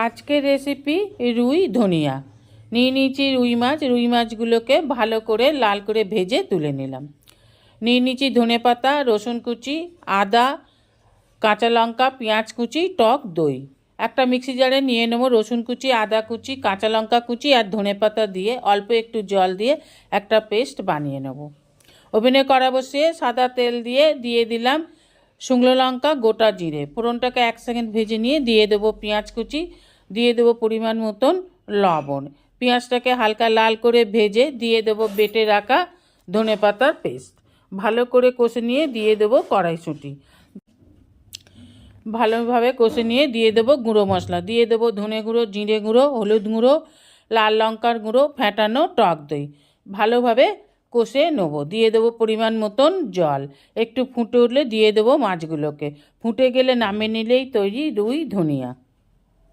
আজকের রেসিপি রুই ধনিয়া। নিয়ে নিয়েছি রুই মাছগুলোকে ভালো করে লাল করে ভেজে তুলে নিলাম। নিয়ে নিয়েছি ধনেপাতা, রসুন কুচি, আদা, কাঁচা লঙ্কা, পেঁয়াজ কুচি, টক দই। একটা মিক্সি জারে নিয়ে নেব রসুন কুচি, আদা কুচি, কাঁচা লঙ্কা কুচি আর ধনেপাতা দিয়ে অল্প একটু জল দিয়ে একটা পেস্ট বানিয়ে নেব। ওভেনে কড়া বসিয়ে সাদা তেল দিয়ে দিলাম শুকনো লঙ্কা, গোটা জিরে। ফোড়নটাকে 1 সেকেন্ড ভেজে নিয়ে দিয়ে দেবো পেঁয়াজ কুচি, দিয়ে দেবো পরিমাণ মতন লবণ। পেঁয়াজটাকে হালকা লাল করে ভেজে দিয়ে দেবো বেটে রাখা ধনেপাতার পেস্ট। ভালো করে কষে নিয়ে দিয়ে দেবো কড়াইশুঁটি। ভালোভাবে কষে নিয়ে দিয়ে দেবো গুঁড়ো মশলা, দিয়ে দেবো ধনে গুঁড়ো, জিরে গুঁড়ো, হলুদ গুঁড়ো, লাল লঙ্কার গুঁড়ো, ফেটানো টক দই। ভালোভাবে কষে নেব। দিয়ে দেবো পরিমাণ মতন জল। একটু ফুটে উঠলে দিয়ে দেবো মাছগুলোকে। ফুটে গেলে নামিয়ে নিলেই তৈরি রুই ধনিয়া।